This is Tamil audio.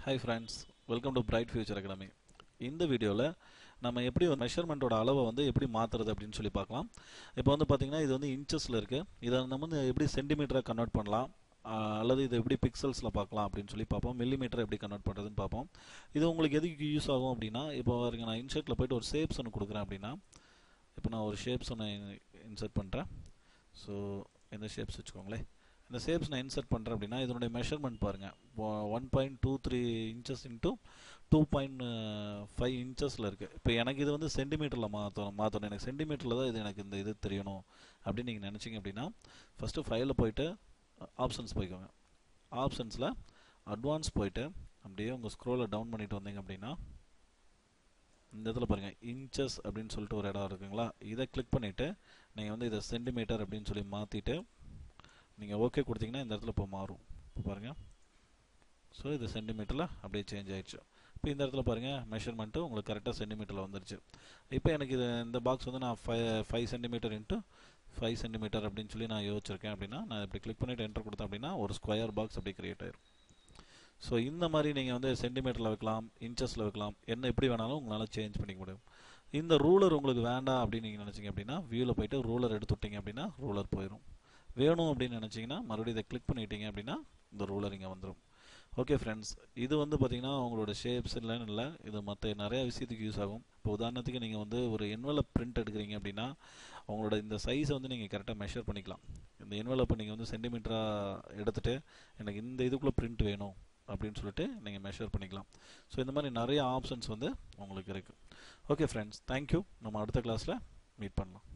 Hi friends, welcome to Bright Future Academy. இந்த வீடியோவில் நம்ம எப்படி மெஷர்மெண்ட்டோட அளவை எப்படி மாற்றுறது அப்படின்னு சொல்லி பார்க்கலாம். இப்போ பார்த்தீங்கன்னா இது இன்ச்சஸில் இருக்குது. இதை நம்ம எப்படி சென்டிமீட்டராக கன்வெர்ட் பண்ணலாம், அல்லது இது எப்படி பிக்சல்ஸில் பார்க்கலாம் அப்படின்னு சொல்லி பார்ப்போம். மில்லிமீட்டர் எப்படி கன்வெர்ட் பண்ணுறதுன்னு பார்ப்போம். இது உங்களுக்கு எதுக்கு யூஸ் ஆகும் அப்படின்னா, இப்போ பாருங்க, நான் இன்சர்ட்டில் போய்ட்டு ஒரு ஷேப்ஸ் ஒன்று கொடுக்குறேன் அப்படின்னா, இப்போ நான் ஒரு ஷேப்ஸ் ஒன்று இன்சர்ட் பண்ணுறேன். ஸோ இந்த ஷேப்ஸ் வச்சுக்கோங்களேன். இந்த ஷேப்ஸ் நான் இன்சர்ட் பண்ணுறேன் அப்படின்னா இதனுடைய மெஷர்மெண்ட் பாருங்கள், 1.23 இன்ச்சஸ் இன்ட்டு 2.5 இன்ச்சஸில் இருக்குது. இப்போ எனக்கு இது சென்டிமீட்டரில் மாற்றணும். எனக்கு சென்டிமீட்டரில் தான் எனக்கு இந்த இது தெரியணும் அப்படின்னு நீங்கள் நினச்சிங்க அப்படின்னா, ஃபஸ்ட்டு ஃபைலில் போய்ட்டு ஆப்ஷன்ஸ் போய்க்கோங்க. ஆப்ஷன்ஸில் அட்வான்ஸ் போய்ட்டு அப்படியே உங்கள் ஸ்க்ரோலை டவுன் பண்ணிட்டு வந்தீங்க அப்படின்னா, இந்த இடத்துல பாருங்கள் இன்ச்சஸ் அப்படின்னு சொல்லிட்டு ஒரு இடம் இருக்குங்களா, இதை கிளிக் பண்ணிவிட்டு நீங்கள் இதை சென்டிமீட்டர் அப்படின்னு சொல்லி மாற்றிட்டு நீங்கள் ஓகே கொடுத்தீங்கன்னா இந்த இடத்துல இப்போ மாறும். இப்போ பாருங்கள், ஸோ இது சென்டிமீட்டரில் அப்படியே சேஞ்ச் ஆகிடுச்சு. இப்போ இந்த இடத்துல பாருங்கள், மெஷர்மெண்ட்டு உங்களுக்கு கரெக்டாக சென்டிமீட்டரில் வந்துருச்சு. இப்போ எனக்கு இந்த பாக்ஸ் நான் 5 சென்டிமீட்டர் இன்ட்டு 5 சென்டிமீட்டர் அப்படின்னு சொல்லி நான் யோசிச்சிருக்கேன் அப்படின்னா, நான் இப்படி கிளிக் பண்ணிவிட்டு என்டர் கொடுத்தேன் அப்படின்னா ஒரு ஸ்கொயர் பாக்ஸ் அப்படி கிரியேட் ஆயிரும். ஸோ இந்த மாதிரி நீங்கள் சென்டிமீட்டரில் வைக்கலாம், இன்ச்சஸில் வைக்கலாம், என்ன எப்படி வேணாலும் உங்களால் சேஞ்ச் பண்ணிக்க முடியும். இந்த ரூலர் உங்களுக்கு வேண்டாம் அப்படின்னு நீங்கள் நினச்சிங்க அப்படின்னா, வியூவில் போய்ட்டு ரூலர் எடுத்து விட்டீங்க அப்படின்னா ரூலர் போயிடும். வேணும் அப்படின்னு நினச்சிங்கன்னா மறுபடியும் இதை கிளிக் பண்ணிட்டீங்க அப்படின்னா இந்த ரூலர் இங்கே வந்துடும். ஓகே ஃப்ரெண்ட்ஸ், இது பார்த்தீங்கன்னா உங்களோட ஷேப்ஸ் இல்லைன்னு இல்லை, இது மற்ற நிறையா விஷயத்துக்கு யூஸ் ஆகும். இப்போ உதாரணத்துக்கு நீங்கள் ஒரு என்வலப் பிரிண்ட் எடுக்கிறீங்க அப்படின்னா உங்களோட இந்த சைஸை நீங்கள் கரெக்டாக மெஷர் பண்ணிக்கலாம். இந்த என்வலப்பை நீங்கள் சென்டிமீட்டராக எடுத்துகிட்டு எனக்கு இந்த இதுக்குள்ளே பிரிண்ட் வேணும் அப்படின்னு சொல்லிட்டு நீங்கள் மெஷர் பண்ணிக்கலாம். ஸோ இந்த மாதிரி நிறைய ஆப்ஷன்ஸ் உங்களுக்கு இருக்குது. Okay friends, thank you. நம்ம அடுத்த கிளாஸில் மீட் பண்ணலாம்.